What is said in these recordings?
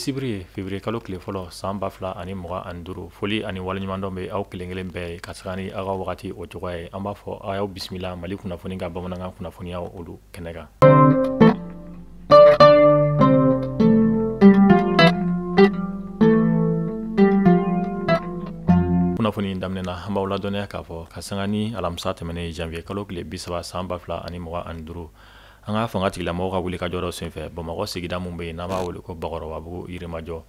Sibiri février kalo tile fɔlɔ san 2025 foli ani waleɲumandɔn bɛ aw kelen-kelen bɛɛ ye ka taga ni aw ka wagati o cogoya ye. An b'a fɔ aw y'aw bisimila Mali kunnafoni ka bamanankan kunnafoniyaw olu kɛnɛ kan. Kunnafoni daminɛna an b'aw ladɔnniya k'a fɔ ka sanga ni alamisa tɛmɛnen janvier kalo tile 30 san 2025 an ka fanga tigilamɔgɔw ka wulikajɔ dɔ senfɛ Bamakɔ sigida mun bɛ yen n'an b'a wele ko Bakɔrɔbabugu Yirimajɔ.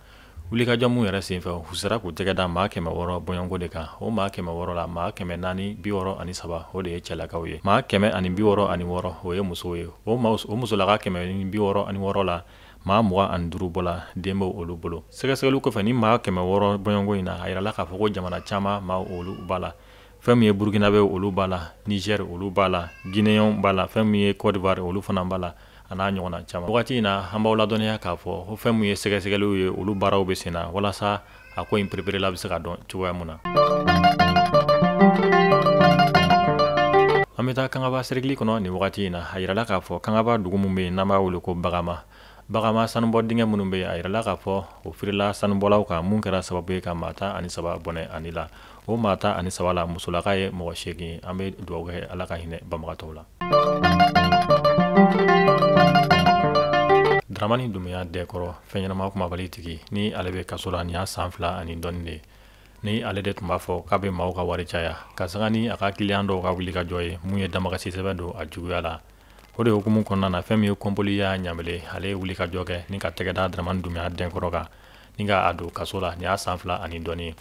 Wulikajɔ mun yɛrɛ senfɛ u sera k'u tɛgɛ da maa 100 bɔɲɔnko de kan. O maa 100 la maa 463 o de ye cɛlakaw ye. Maa 466 o ye musow ye. O musolaka 466 la maa 25 bɔla den bɛ olu bolo. Sɛgɛsɛgɛliw kɔfɛ ni maa 100 bɔɲɔnko in na a yirala k'a fɔ ko jamana caman maa olu b'a la. Fɛn min ye Burkinabe olu b'a la, Niger olu b'a la, Guinéen b'a la, fɛn min ye Côte d'Ivoire olu fana b'a la a n'a ɲɔgɔnna caman. Wagati in na an b'aw ladɔnniya k'a fɔ ko fɛn min ye sɛgɛsɛgɛliw ye olu baaraw bɛ sen na walasa a ko in pereperela bɛ se ka dɔn cogoya mun na. An bɛ taa Kangaba serikili kɔnɔ nin wagati in na a yirala k'a fɔ Kangaba dugu mun bɛ yen n'an b'a wele ko Bagama. Bagama sanubɔ dingɛ minnu bɛ yen a yirala k'a fɔ o firila sanubɔlaw kan mun kɛra sababu ye ka maa 13 bɔnɛ ani la. O maa 13 la musolaka ye mɔgɔ 8 ye. An bɛ dugawu kɛ Ala ka hinɛ banbagatɔw la. Dramani Dunbiya Dɛkɔrɔ fɛn ɲɛnama kumabali tigi ni ale bɛ kaso la nin y'a san 2 ani dɔɔni de. Ni ale de tun b'a fɔ k'a bɛ maaw ka wari caya ka sanga ni a ka client dɔw ka wulikajɔ ye mun ye damakasi sɛbɛn don a juguya la. O de hukumu kɔnɔna na fɛn min ye Kɔnpoli Yaya Ɲanbele ale ye wulikajɔ kɛ ni ka tɛgɛ da Dramani Dunbiya Dɛkɔrɔ kan ni ka a don kaso la nin y'a san 2 ani dɔɔni.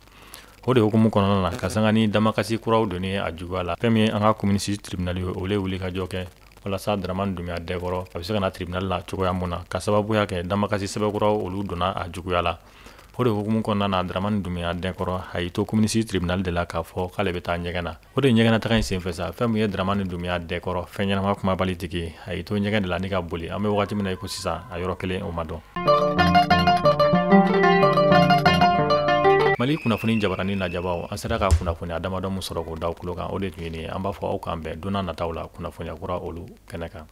O de hukumu kɔnɔna na ka sanga ni damakasi kuraw donni a juguya la. Fɛn min ye an ka communiste tribunal ye olu ye wulikajɔ kɛ walasa Dramani Dunbiya Dɛkɔrɔ a bɛ se ka na tribunal la cogoya mun na ka sababuya kɛ damakasi sɛbɛn kuraw olu donna a juguya la. O de hukumu kɔnɔna na Dramani Dunbiya Dɛkɔrɔ a y'i to communiste tribunal de la k'a fɔ k'ale bɛ taa ɲɛgɛn na. O de ɲɛgɛn taga in senfɛ sa fɛn min ye Dramani Dunbiya Dɛkɔrɔ fɛn ɲɛnama kumabali tigi a y'i to ɲɛgɛn de la ni ka boli. An bɛ wagati min na i ko sisan a yɔrɔ kelen o ma dɔn. Mali kunnafoni jabarani lajabaw an sera ka kunnafoni damadɔ mun sɔrɔ k'o da aw tulo kan o de tun ye nin ye. An b'a fɔ aw k'an bɛn don n'a nataw la kunnafoniya kura olu kɛnɛ kan.